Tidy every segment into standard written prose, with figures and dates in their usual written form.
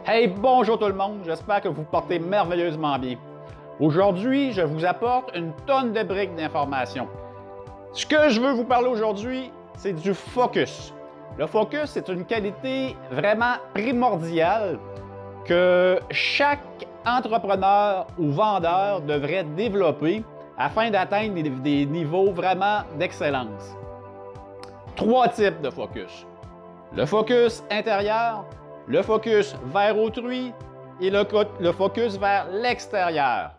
Hey, bonjour tout le monde, j'espère que vous portez merveilleusement bien. Aujourd'hui, je vous apporte une tonne de briques d'informations. Ce que je veux vous parler aujourd'hui, c'est du focus. Le focus, c'est une qualité vraiment primordiale que chaque entrepreneur ou vendeur devrait développer afin d'atteindre des niveaux vraiment d'excellence. 3 types de focus. Le focus intérieur, le focus vers autrui et le focus vers l'extérieur.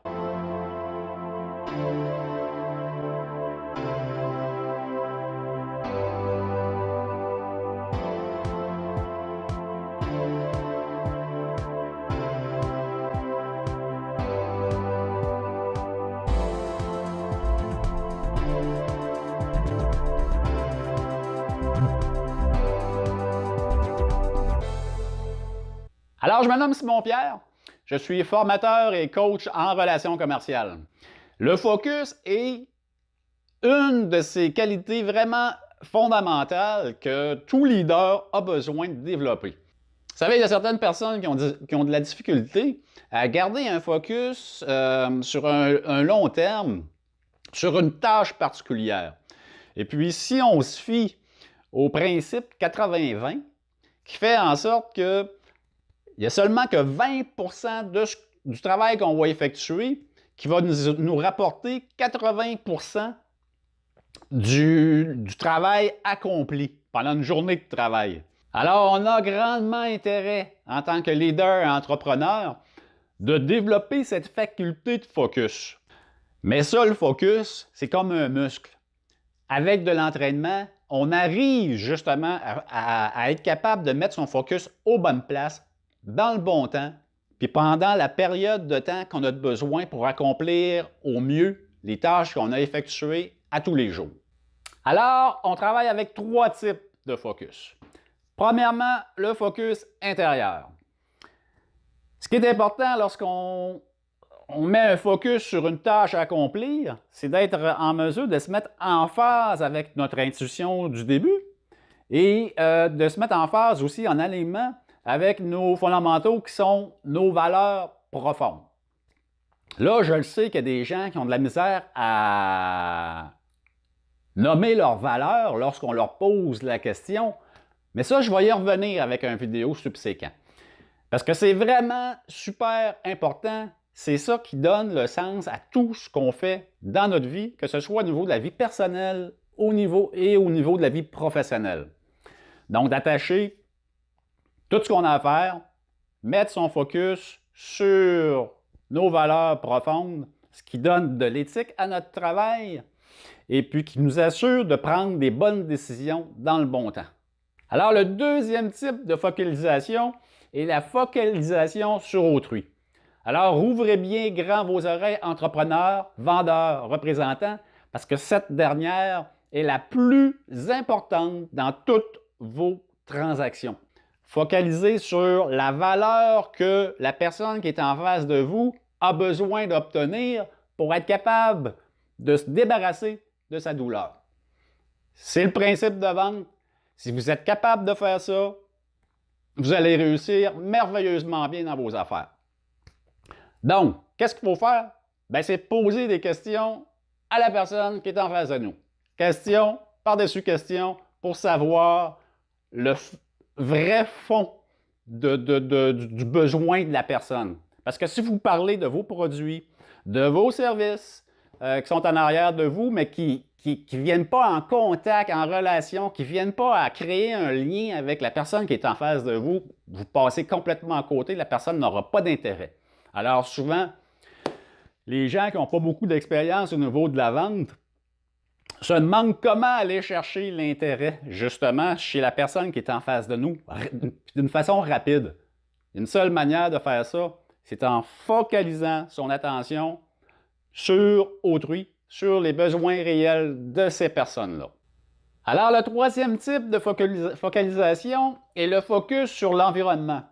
Alors, je me nomme Simon Pierre, je suis formateur et coach en relations commerciales. Le focus est une de ces qualités vraiment fondamentales que tout leader a besoin de développer. Vous savez, il y a certaines personnes qui ont de la difficulté à garder un focus sur un long terme, sur une tâche particulière. Et puis, si on se fie au principe 80-20, qui fait en sorte que il n'y a seulement que 20 du travail qu'on va effectuer qui va nous rapporter 80 du travail accompli pendant une journée de travail. Alors, on a grandement intérêt, en tant que leader et entrepreneur, de développer cette faculté de focus. Mais ça, le focus, c'est comme un muscle. Avec de l'entraînement, on arrive justement à être capable de mettre son focus aux bonnes places, dans le bon temps, puis pendant la période de temps qu'on a besoin pour accomplir au mieux les tâches qu'on a effectuées à tous les jours. Alors, on travaille avec 3 types de focus. Premièrement, le focus intérieur. Ce qui est important lorsqu'on met un focus sur une tâche à accomplir, c'est d'être en mesure de se mettre en phase avec notre intuition du début et de se mettre en phase aussi en alignement avec nos fondamentaux qui sont nos valeurs profondes. Là, je le sais qu'il y a des gens qui ont de la misère à nommer leurs valeurs lorsqu'on leur pose la question, mais ça, je vais y revenir avec une vidéo subséquente. Parce que c'est vraiment super important, c'est ça qui donne le sens à tout ce qu'on fait dans notre vie, que ce soit au niveau de la vie personnelle, au niveau de la vie professionnelle. Donc, d'attacher tout ce qu'on a à faire, mettre son focus sur nos valeurs profondes, ce qui donne de l'éthique à notre travail et puis qui nous assure de prendre des bonnes décisions dans le bon temps. Alors, le deuxième type de focalisation est la focalisation sur autrui. Alors, ouvrez bien grand vos oreilles, entrepreneurs, vendeurs, représentants, parce que cette dernière est la plus importante dans toutes vos transactions. Focalisez sur la valeur que la personne qui est en face de vous a besoin d'obtenir pour être capable de se débarrasser de sa douleur. C'est le principe de vente. Si vous êtes capable de faire ça, vous allez réussir merveilleusement bien dans vos affaires. Donc, qu'est-ce qu'il faut faire? Bien, c'est poser des questions à la personne qui est en face de nous. Question par-dessus question pour savoir le vrai fond du besoin de la personne. Parce que si vous parlez de vos produits, de vos services qui sont en arrière de vous, mais qui ne viennent pas en contact, en relation, qui ne viennent pas à créer un lien avec la personne qui est en face de vous, vous passez complètement à côté, la personne n'aura pas d'intérêt. Alors souvent, les gens qui n'ont pas beaucoup d'expérience au niveau de la vente se demandent comment aller chercher l'intérêt, justement, chez la personne qui est en face de nous, d'une façon rapide. Une seule manière de faire ça, c'est en focalisant son attention sur autrui, sur les besoins réels de ces personnes-là. Alors, le troisième type de focalisation est le focus sur l'environnement.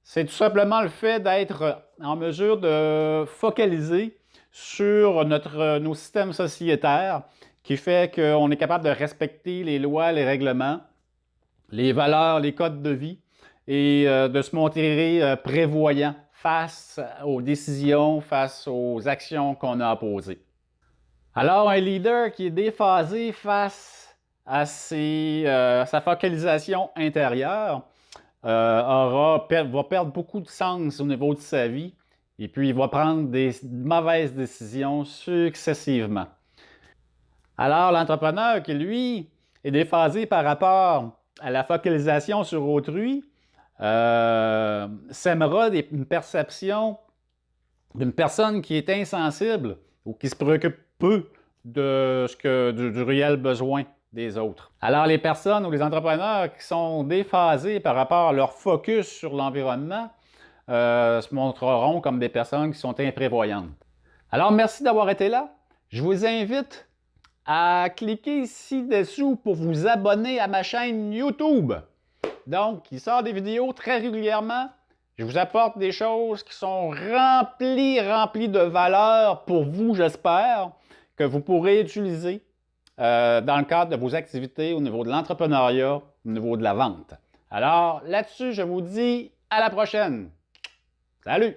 C'est tout simplement le fait d'être en mesure de focaliser sur nos systèmes sociétaires qui fait qu'on est capable de respecter les lois, les règlements, les valeurs, les codes de vie et de se montrer prévoyant face aux décisions, face aux actions qu'on a à poser. Alors, un leader qui est déphasé face à sa focalisation intérieure va perdre beaucoup de sens au niveau de sa vie et puis il va prendre des mauvaises décisions successivement. Alors, l'entrepreneur qui, lui, est déphasé par rapport à la focalisation sur autrui, sèmera une perception d'une personne qui est insensible ou qui se préoccupe peu du réel besoin des autres. Alors, les personnes ou les entrepreneurs qui sont déphasés par rapport à leur focus sur l'environnement se montreront comme des personnes qui sont imprévoyantes. Alors, merci d'avoir été là. Je vous invite à cliquer ici-dessous pour vous abonner à ma chaîne YouTube. Donc, il sort des vidéos très régulièrement. Je vous apporte des choses qui sont remplies de valeur pour vous, j'espère, que vous pourrez utiliser dans le cadre de vos activités au niveau de l'entrepreneuriat, au niveau de la vente. Alors, là-dessus, je vous dis à la prochaine. Salut!